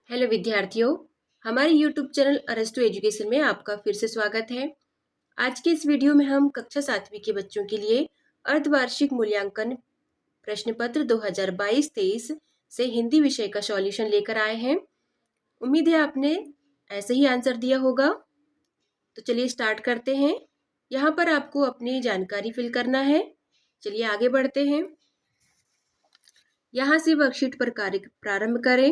Hello विद्यार्थियों, हमारे YouTube channel अरस्तु एजुकेशन में आपका फिर से स्वागत है। आज के इस वीडियो में हम कक्षा 7वीं के बच्चों के लिए अर्धवार्षिक मूल्यांकन प्रश्न पत्र 2022-23 से हिंदी विषय का सॉल्यूशन लेकर आए हैं। उम्मीद है आपने ऐसे ही आंसर दिया होगा। तो चलिए स्टार्ट करते हैं। यहाँ पर आपको अपनी जानकारी फिल करना है। चलिए आगे बढ़ते हैं। यहाँ से वर्कशीट पर कार्य प्रारंभ करें।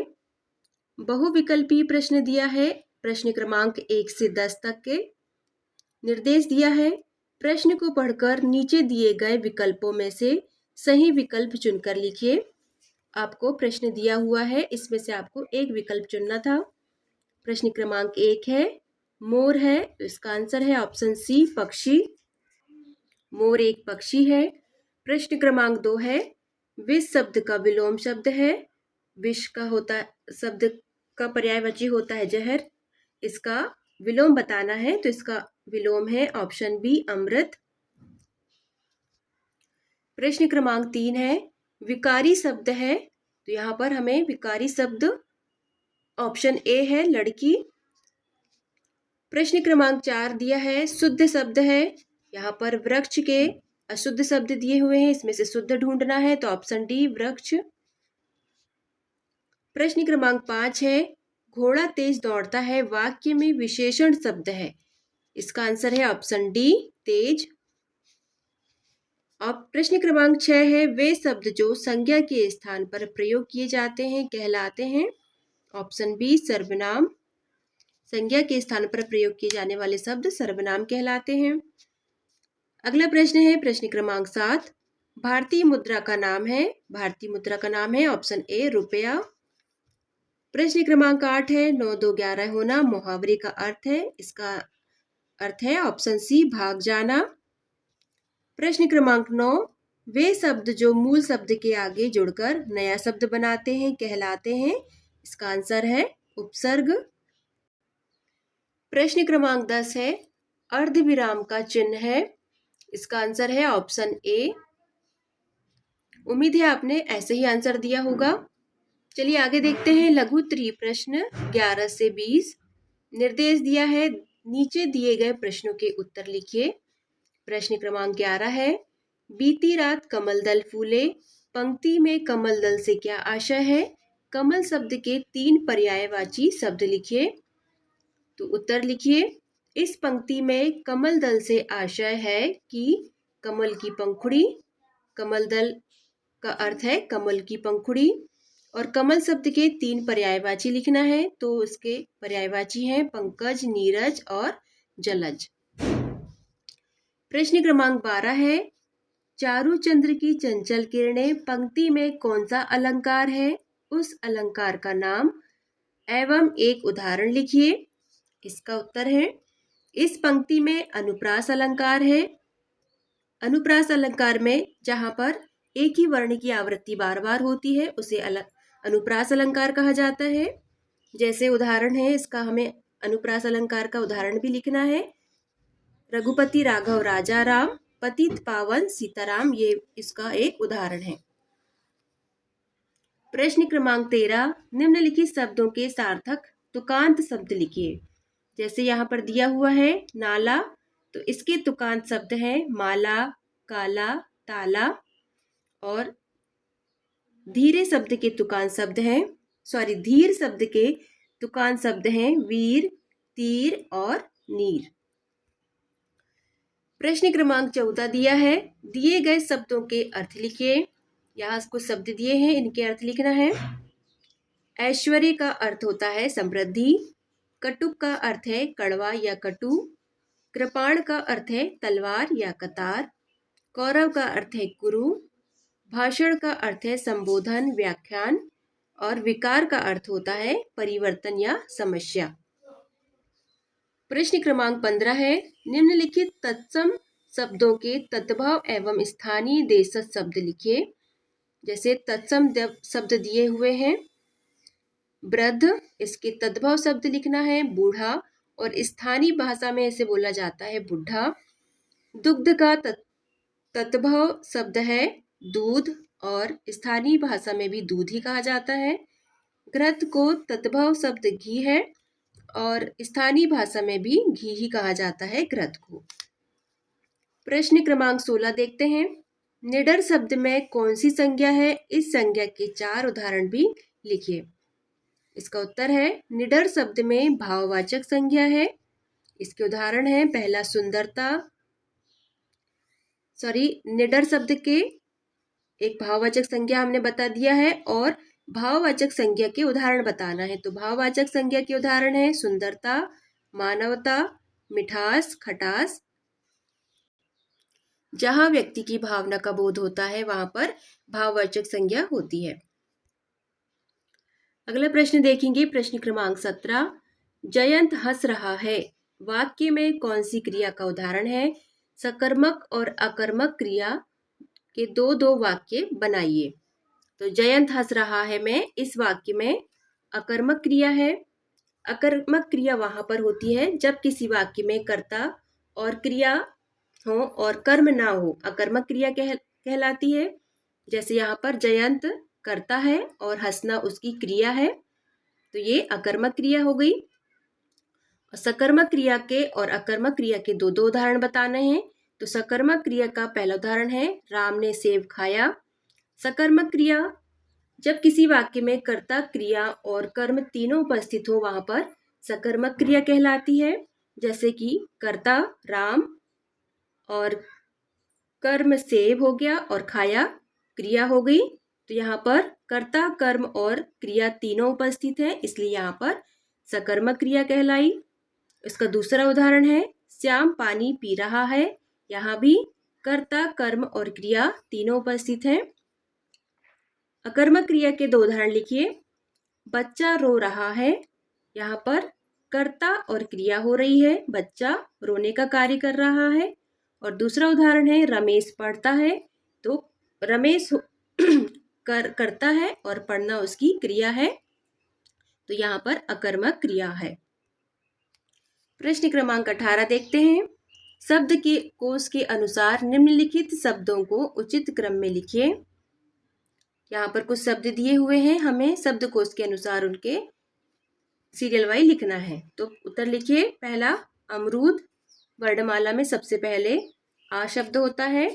बहुविकल्पीय प्रश्न दिया है, प्रश्न क्रमांक 1 से 10 तक के। निर्देश दिया है, प्रश्न को पढ़कर नीचे दिए गए विकल्पों में से सही विकल्प चुनकर लिखिए। आपको प्रश्न दिया हुआ है, इसमें से आपको एक विकल्प चुनना था। प्रश्न क्रमांक 1 है, मोर है, तो इसका आंसर है ऑप्शन सी, पक्षी। मोर एक पक्षी है। प्रश्न क्रमांक 2 है, विष शब्द का विलोम शब्द है। विष का होता शब्द का पर्यायवाची होता है जहर। इसका विलोम बताना है, तो इसका विलोम है ऑप्शन बी, अमृत। प्रश्न क्रमांक 3 है, विकारी शब्द है, तो यहाँ पर हमें विकारी शब्द ऑप्शन ए है, लड़की। प्रश्न क्रमांक 4 दिया है, शुद्ध शब्द है। यहाँ पर वृक्ष के अशुद्ध शब्द दिए हुए हैं, इसमें से शुद्ध ढूंढना है, तो ऑप्शन डी, वृक्ष। प्रश्न क्रमांक 5 है, घोड़ा तेज दौड़ता है, वाक्य में विशेषण शब्द है। इसका आंसर है ऑप्शन डी, तेज। अब प्रश्न क्रमांक 6 है, वे शब्द जो संज्ञा के स्थान पर प्रयोग किए जाते हैं कहलाते हैं। ऑप्शन बी, सर्वनाम। संज्ञा के स्थान पर प्रयोग किए जाने वाले शब्द सर्वनाम कहलाते हैं। अगला प्रश्न है, प्रश्न क्रमांक 7, भारतीय मुद्रा का नाम है। भारतीय मुद्रा का नाम है ऑप्शन ए, रुपया। प्रश्न क्रमांक 8 है, 9 2 11 होना मुहावरे का अर्थ है। इसका अर्थ है ऑप्शन सी, भाग जाना। प्रश्न क्रमांक 9, वे शब्द जो मूल शब्द के आगे जुड़कर नया शब्द बनाते हैं कहलाते हैं। इसका आंसर है उपसर्ग। प्रश्न क्रमांक 10 है, अर्धविराम का चिन्ह है। इसका आंसर है ऑप्शन ए। उम्मीद है आपने ऐसे ही आंसर दिया होगा। चलिए आगे देखते हैं। लघु त्रि प्रश्न 11 से 20। निर्देश दिया है, नीचे दिए गए प्रश्नों के उत्तर लिखिए। प्रश्न क्रमांक 11 है, बीती रात कमल दल फूले, पंक्ति में कमल दल से क्या आशय है। कमल शब्द के 3 पर्यायवाची शब्द लिखिए। तो उत्तर लिखिए। इस पंक्ति में कमल दल से आशय है कि कमल की पंखुड़ी। कमल दल का अर्थ है कमल की पंखुड़ी। और कमल शब्द के 3 पर्यायवाची लिखना है, तो इसके पर्यायवाची हैं पंकज, नीरज और जलज। प्रश्न क्रमांक 12 है, चारू चंद्र की चंचल किरणें, पंक्ति में कौन सा अलंकार है। उस अलंकार का नाम एवं एक उदाहरण लिखिए। इसका उत्तर है, इस पंक्ति में अनुप्रास अलंकार है। अनुप्रास अलंकार में जहां पर एक ही वर्ण की आवृत्ति बार बार होती है उसे अनुप्रास अलंकार कहा जाता है। जैसे उदाहरण है, इसका हमें अनुप्रास अलंकार का उदाहरण भी लिखना है। रघुपति राघव राजा राम, पतित पावन सीताराम, ये इसका एक उदाहरण है। प्रश्न क्रमांक 13, निम्नलिखित शब्दों के सार्थक तुकांत शब्द लिखिए। जैसे यहाँ पर दिया हुआ है नाला, तो इसके तुकांत शब्द है माला, काला, ताला। और धीरे शब्द के तुकांत शब्द हैं, धीर शब्द के तुकांत शब्द हैं वीर, तीर और नीर। प्रश्न क्रमांक 14 दिया है, दिए गए शब्दों के अर्थ लिखिए। यहाँ कुछ शब्द दिए हैं, इनके अर्थ लिखना है। ऐश्वर्य का अर्थ होता है समृद्धि। कटुक का अर्थ है कड़वा या कटु। कृपाण का अर्थ है तलवार या कतार। कौरव का अर्थ है कुरु। भाषण का अर्थ है संबोधन, व्याख्यान। और विकार का अर्थ होता है परिवर्तन या समस्या। प्रश्न क्रमांक 15 है, निम्नलिखित तत्सम शब्दों के तद्भव एवं स्थानीय देशज शब्द लिखिए। जैसे तत्सम शब्द दिए हुए हैं वृद्ध, इसके तद्भव शब्द लिखना है बूढ़ा, और स्थानीय भाषा में इसे बोला जाता है बुढ़ा। दुग्ध का तद्भव शब्द है दूध, और स्थानीय भाषा में भी दूध ही कहा जाता है। घृत को तद्भव शब्द घी है और स्थानीय भाषा में भी घी ही कहा जाता है घृत को। प्रश्न क्रमांक 16 देखते हैं। निडर शब्द में कौन सी संज्ञा है? इस संज्ञा के 4 उदाहरण भी लिखिए। इसका उत्तर है निडर शब्द में भाववाचक संज्ञा है। इसके उदाहरण है, पहला सुंदरता, निडर शब्द के एक भाववाचक संज्ञा हमने बता दिया है और भाववाचक संज्ञा के उदाहरण बताना है। तो भाववाचक संज्ञा के उदाहरण है सुंदरता, मानवता, मिठास, खटास। जहां व्यक्ति की भावना का बोध होता है वहां पर भाववाचक संज्ञा होती है। अगला प्रश्न देखेंगे, प्रश्न क्रमांक 17। जयंत हंस रहा है वाक्य में कौन सी क्रिया का उदाहरण है? सकर्मक और अकर्मक क्रिया के दो वाक्य बनाइए। तो जयंत हंस रहा है में इस वाक्य में अकर्मक क्रिया है। अकर्मक क्रिया वहां पर होती है जब किसी वाक्य में कर्ता और क्रिया हो और कर्म ना हो, अकर्मक क्रिया कहलाती है। जैसे यहाँ पर जयंत करता है और हंसना उसकी क्रिया है, तो ये अकर्मक क्रिया हो गई। सकर्मक क्रिया के और अकर्मक क्रिया के दो उदाहरण बताने हैं। तो सकर्मक क्रिया का पहला उदाहरण है राम ने सेब खाया। सकर्मक क्रिया जब किसी वाक्य में कर्ता, क्रिया और कर्म तीनों उपस्थित हो वहां पर सकर्मक क्रिया कहलाती है। जैसे कि कर्ता राम और कर्म सेब हो गया और खाया क्रिया हो गई। तो यहाँ पर कर्ता, कर्म और क्रिया तीनों उपस्थित है, इसलिए यहाँ पर सकर्मक क्रिया कहलाई। इसका दूसरा उदाहरण है श्याम पानी पी रहा है। यहाँ भी कर्ता, कर्म और क्रिया तीनों उपस्थित है। अकर्मक क्रिया के दो उदाहरण लिखिए। बच्चा रो रहा है। यहाँ पर कर्ता और क्रिया हो रही है, बच्चा रोने का कार्य कर रहा है। और दूसरा उदाहरण है रमेश पढ़ता है। तो रमेश करता है और पढ़ना उसकी क्रिया है, तो यहाँ पर अकर्मक क्रिया है। प्रश्न क्रमांक 18 देखते हैं। शब्द के कोश के अनुसार निम्नलिखित शब्दों को उचित क्रम में लिखिए। यहाँ पर कुछ शब्द दिए हुए हैं, हमें शब्द कोश के अनुसार उनके सीरियल वाइज लिखना है। तो उत्तर लिखिए। पहला अमरूद, वर्णमाला में सबसे पहले आ शब्द होता है।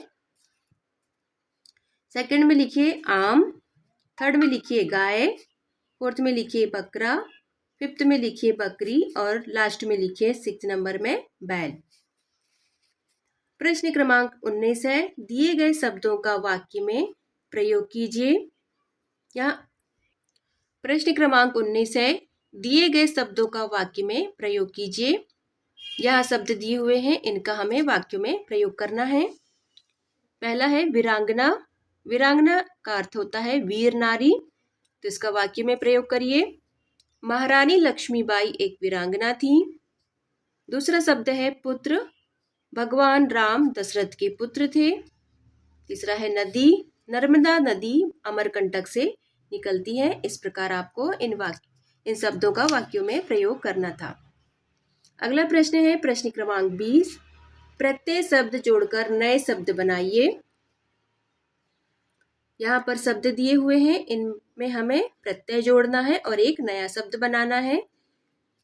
सेकंड में लिखिए आम, थर्ड में लिखिए गाय, फोर्थ में लिखिए बकरा, फिफ्थ में लिखिए बकरी और लास्ट में लिखिए 6 नंबर में बैल। प्रश्न क्रमांक 19 है। दिए गए शब्दों का वाक्य में प्रयोग कीजिए। यहाँ प्रश्न क्रमांक 19 है। दिए गए शब्दों का वाक्य में प्रयोग कीजिए। यहाँ शब्द दिए हुए हैं, इनका हमें वाक्यों में प्रयोग करना है। पहला है वीरांगना। वीरांगना का अर्थ होता है वीर नारी, तो इसका वाक्य में प्रयोग करिए। महारानी लक्ष्मीबाई एक वीरांगना थी। दूसरा शब्द है पुत्र। भगवान राम दशरथ के पुत्र थे। तीसरा है नदी। नर्मदा नदी अमरकंटक से निकलती है। इस प्रकार आपको इन शब्दों का वाक्यों में प्रयोग करना था। अगला प्रश्न है प्रश्न क्रमांक 20। प्रत्यय शब्द जोड़कर नए शब्द बनाइए। यहाँ पर शब्द दिए हुए हैं, इनमें हमें प्रत्यय जोड़ना है और एक नया शब्द बनाना है।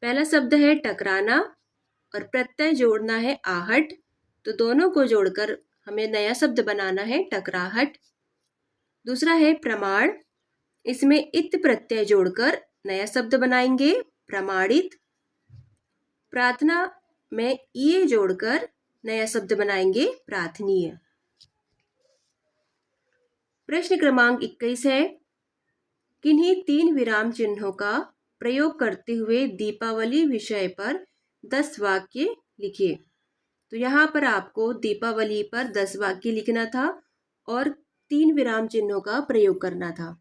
पहला शब्द है टकराना और प्रत्यय जोड़ना है आहट, तो दोनों को जोड़कर हमें नया शब्द बनाना है टकराहट। दूसरा है प्रमाण, इसमें इत प्रत्यय जोड़कर नया शब्द बनाएंगे प्रमाणित। प्रार्थना में ये जोड़कर नया शब्द बनाएंगे प्रार्थनीय। प्रश्न क्रमांक 21 है। किन्हीं 3 विराम चिन्हों का प्रयोग करते हुए दीपावली विषय पर 10 वाक्य लिखिए। तो यहाँ पर आपको दीपावली पर 10 वाक्य लिखना था और 3 विराम चिन्हों का प्रयोग करना था।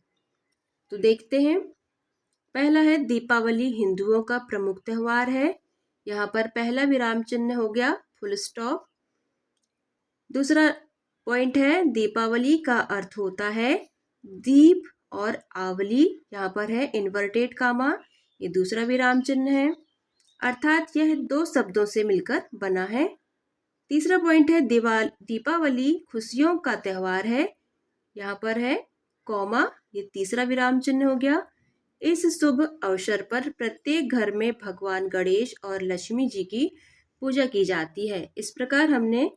तो देखते हैं। पहला है दीपावली हिंदुओं का प्रमुख त्योहार है। यहाँ पर पहला विराम चिन्ह हो गया फुल स्टॉप। दूसरा पॉइंट है दीपावली का अर्थ होता है दीप और आवली, यहाँ पर है इन्वर्टेड कामा, ये दूसरा विराम चिन्ह है, अर्थात यह 2 शब्दों से मिलकर बना है। तीसरा पॉइंट है दीपावली खुशियों का त्योहार है, यहाँ पर है कॉमा, ये तीसरा विराम चिन्ह हो गया। इस शुभ अवसर पर प्रत्येक घर में भगवान गणेश और लक्ष्मी जी की पूजा की जाती है। इस प्रकार हमने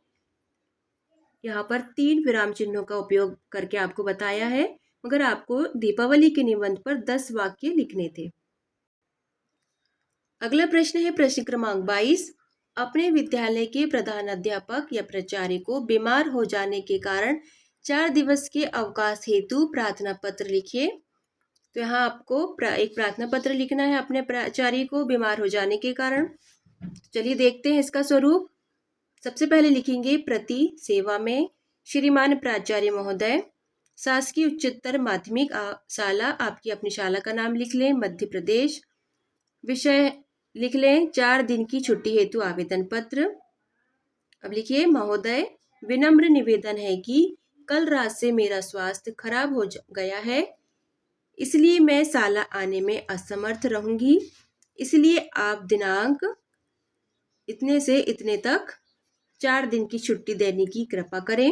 यहाँ पर 3 विराम चिन्हों का उपयोग करके आपको बताया है, मगर आपको दीपावली के निबंध पर 10 वाक्य लिखने थे। अगला प्रश्न है प्रश्न क्रमांक 22। अपने विद्यालय के प्रधान अध्यापक या प्राचार्य को बीमार हो जाने के कारण 4 दिवस के अवकाश हेतु प्रार्थना पत्र लिखिए। तो यहाँ आपको एक प्रार्थना पत्र लिखना है अपने प्राचार्य को बीमार हो जाने के कारण। चलिए देखते हैं इसका स्वरूप। सबसे पहले लिखेंगे प्रति सेवा में श्रीमान प्राचार्य महोदय, शासकीय उच्चतर माध्यमिक शाला, आपकी अपनी शाला का नाम लिख लें, मध्य प्रदेश। विषय लिख लें 4 दिन की छुट्टी हेतु आवेदन पत्र। अब लिखिए महोदय, विनम्र निवेदन है कि कल रात से मेरा स्वास्थ्य खराब हो गया है, इसलिए मैं शाला आने में असमर्थ रहूंगी, इसलिए आप दिनांक इतने से इतने तक 4 दिन की छुट्टी देने की कृपा करें।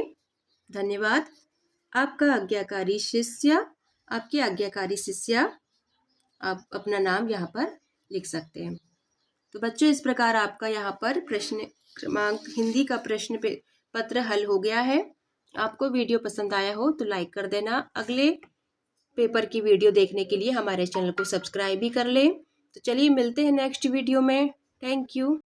धन्यवाद। आपका आज्ञाकारी शिष्य, आपकी आज्ञाकारी शिष्या। आप अपना नाम यहाँ पर लिख सकते हैं। तो बच्चों, इस प्रकार आपका यहाँ पर प्रश्न क्रमांक हिंदी का प्रश्न पत्र हल हो गया है। आपको वीडियो पसंद आया हो तो लाइक कर देना। अगले पेपर की वीडियो देखने के लिए हमारे चैनल को सब्सक्राइब भी कर लें। तो चलिए मिलते हैं नेक्स्ट वीडियो में। Thank you.